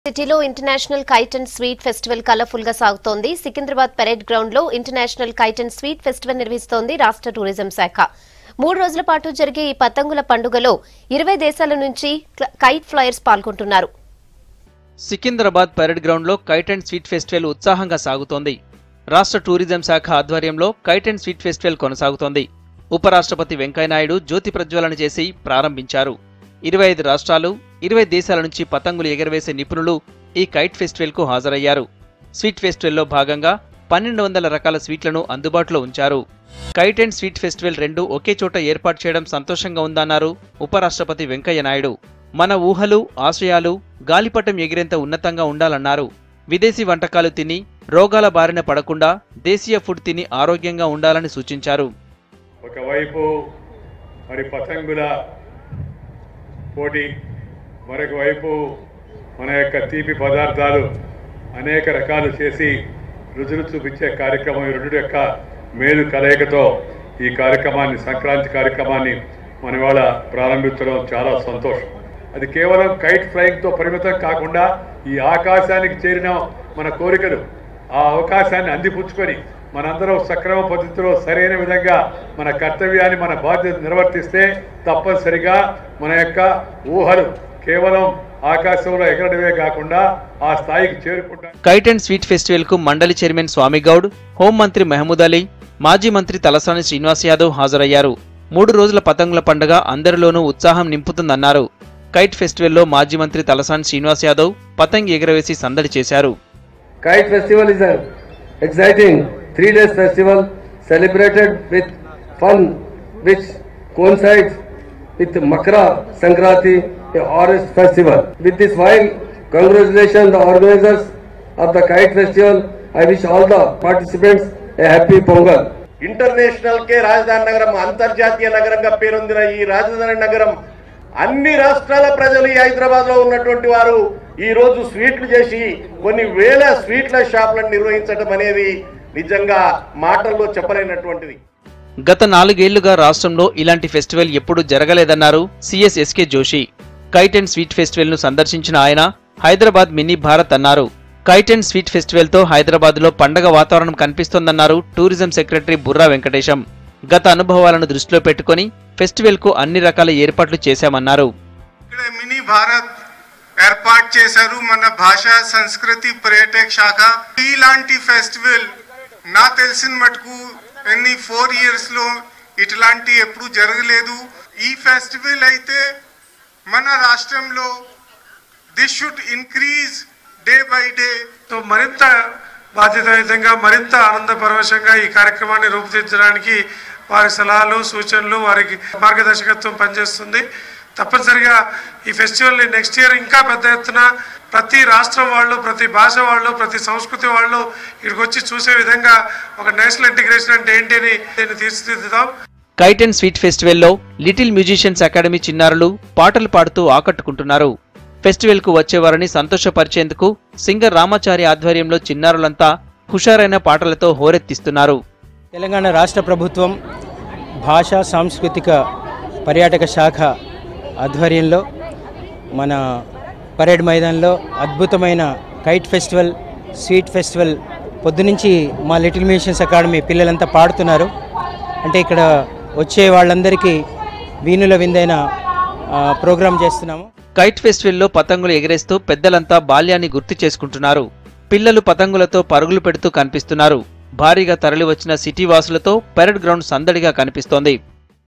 సిటీలో international kite and sweet festival colourful గా సాగుతోంది. సికింద్రాబాద్ పరేడ్ గ్రౌండ్ లో international kite and sweet festival నిర్వహిస్తోంది రాష్ట్ర టూరిజం శాఖ. 3 రోజుల పాటు జరిగే ఈ పతంగుల పండుగలో 20 దేశాల నుంచి కైట్ ఫ్లైయర్స్ పాల్గొంటున్నారు. సికింద్రాబాద్ పరేడ్ గ్రౌండ్ లో కైట్ అండ్ స్వీట్ ఫెస్టివల్ ఉత్సాహంగా సాగుతోంది. రాష్ట్ర టూరిజం శాఖ ఆధ్వర్యంలో కైట్ అండ్ స్వీట్ ఫెస్టివల్ కొనసాగుతోంది. ఉపరాష్ట్రపతి వెంకయ్యనాయుడు జ్యోతి ప్రజ్వలన చేసి ప్రారంభించారు. 25 రాష్ట్రాలు 20 దేశాల నుంచి పతంగులు ఎగరవేసే నిపుణులు ఈ కైట్ ఫెస్టివల్ కు హాజరయ్యారు. స్వీట్ ఫెస్టివల్లో భాగంగా 1200 రకాల స్వీట్లను అందుబాటులో ఉంచారు. కైట్ అండ్ స్వీట్ ఫెస్టివల్ రెండు ఒకే చోట ఏర్పాటు చేయడం సంతోషంగా ఉందన్నారు ఉపరాష్ట్రపతి వెంకయ్యనాయుడు. మన ఊహలు ఆశయాలు గాలిపటం ఎగిరేంత ఉన్నతంగా ఉండాలన్నారు. విదేశీ వంటకాలు తిని రోగాల బారిన పడకుండా దేశీయ ఫుడ్ తిని ఆరోగ్యంగా ఉండాలని సూచించారు. ఒకవైపు మరి పతంగుల పోటీ, మరొక వైపు మన యొక్క తీపి పదార్థాలు అనేక రకాలు చేసి రుచులు చూపించే కార్యక్రమం, ఈ రెండు యొక్క మేలు కలయికతో ఈ కార్యక్రమాన్ని, సంక్రాంతి కార్యక్రమాన్ని మన ఇవాళ ప్రారంభించడం చాలా సంతోషం. అది కేవలం కైట్ ఫ్లయింగ్తో పరిమితం కాకుండా ఈ ఆకాశానికి చేరిన మన కోరికలు, ఆ అవకాశాన్ని అందిపుచ్చుకొని మనందరం సక్రమ పద్ధతిలో సరైన విధంగా మన కర్తవ్యాన్ని, మన బాధ్యత నిర్వర్తిస్తే తప్పనిసరిగా మన యొక్క ఊహలు కేవలం ఆకాశంలో ఎగరడమే కాకుండా ఆ స్థాయికి చేరుకుంటాం. కైట్ అండ్ స్వీట్ ఫెస్టివల్ కు మండలి చైర్మన్ స్వామిగౌడ్, హోంమంత్రి మహమూద్ అలీ, మాజీ మంత్రి తలసాని శ్రీనివాస్ యాదవ్ హాజరయ్యారు. 3 రోజుల పతంగుల పండుగ అందరిలోనూ ఉత్సాహం నింపుతుందన్నారు. కైట్ ఫెస్టివల్లో మాజీ మంత్రి తలసాని శ్రీనివాస్ యాదవ్ పతంగి ఎగరవేసి సందడి చేశారు. Kite festival is an exciting 3 days festival celebrated with fun which coincides with Makra Sankranti, a harvest festival. With this while congratulations the organizers of the Kite festival. I wish all the participants a happy Pongal. International కే రాజధాని నగరం, అంతర్జాతీయ నగరంగా పేరొందిన ఈ రాజధాని నగరం అన్ని రాష్ట్రాల ప్రజలు ఈ హైదరాబాద్ లో ఉన్నటువంటి వారు ఈ రోజు స్వీట్లు చేసి కొన్ని వేల స్వీట్ల షాపులను నిర్వహించడం అనేది నిజంగా మాటల్లో చెప్పలేనటువంటిది. గత 4 ఏళ్లుగా రాష్ట్రంలో ఇలాంటి ఫెస్టివల్ ఎప్పుడూ జరగలేదన్నారు CS SK Joshi. Kite and sweet festival ను సందర్శించిన ఆయన హైదరాబాద్ మినీ భారత్ అన్నారు. కైట్ అండ్ స్వీట్ ఫెస్టివల్ తో హైదరాబాద్ లో పండగ వాతావరణం కనిపిస్తోందన్నారు టూరిజం సెక్రటరీ బుర్రా వెంకటేశం. గత అనుభవాలను దృష్టిలో పెట్టుకుని ఫెస్టివల్ కు అన్ని రకాల ఏర్పాట్లు చేశామన్నారు. ఇక్కడ మినీ భారత్ ఏర్పాటు చేశారు మన భాషా సంస్కృతి పర్యాటక శాఖ. ఇలాంటి ఫెస్టివల్ నా తెలిసిన మటుకు 4 years లో ఇట్లాంటి ఎప్పుడు జరగలేదు. ఈ ఫెస్టివల్ అయితే మన రాష్ట్రంలో this should increase day by day. తో మరింత బాధ్యతాయుతంగా, మరింత ఆనందపరవశంగా ఈ కార్యక్రమాన్ని రూపుదిద్దడానికి వారి సలహాలు సూచనలు, వారికి మార్గదర్శకత్వం పనిచేస్తుంది. తప్పనిసరిగా ఈ ఫెస్టివల్ని నెక్స్ట్ ఇయర్ ఇంకా పెద్ద ఎత్తున ప్రతి రాష్ట్రం వాళ్ళు, ప్రతి భాష వాళ్ళు, ప్రతి సంస్కృతి వాళ్ళు ఇక్కడికి వచ్చి చూసే విధంగా ఒక నేషనల్ ఇంటిగ్రేషన్ అంటే ఏంటి అని దీన్ని తీర్చిదిద్దుతాం. కైట్ అండ్ స్వీట్ ఫెస్టివల్లో లిటిల్ మ్యూజిషియన్స్ అకాడమీ చిన్నారులు పాటలు పాడుతూ ఆకట్టుకుంటున్నారు. ఫెస్టివల్ కు వచ్చేవారిని సంతోషపరిచేందుకు సింగర్ రామాచారి ఆధ్వర్యంలో చిన్నారులంతా హుషారైన పాటలతో హోరెత్తిస్తున్నారు. తెలంగాణ రాష్ట్ర ప్రభుత్వం భాషా సాంస్కృతిక పర్యాటక శాఖ ఆధ్వర్యంలో మన పరేడ్ మైదానంలో అద్భుతమైన కైట్ ఫెస్టివల్, స్వీట్ ఫెస్టివల్ పొద్దునుంచి మా లిటిల్ మ్యూజిషియన్స్ అకాడమీ పిల్లలంతా పాడుతున్నారు. అంటే ఇక్కడ వచ్చే వాళ్ళందరికీ వీణుల విందైన ప్రోగ్రాం చేస్తున్నాము. కైట్ ఫెస్టివల్లో పతంగులు ఎగరేస్తూ పెద్దలంతా బాల్యాన్ని గుర్తు చేసుకుంటున్నారు. పిల్లలు పతంగులతో పరుగులు పెడుతూ కనిపిస్తున్నారు. భారీగా తరలివచ్చిన సిటీ వాసులతో పరేడ్ గ్రౌండ్ సందడిగా కనిపిస్తోంది.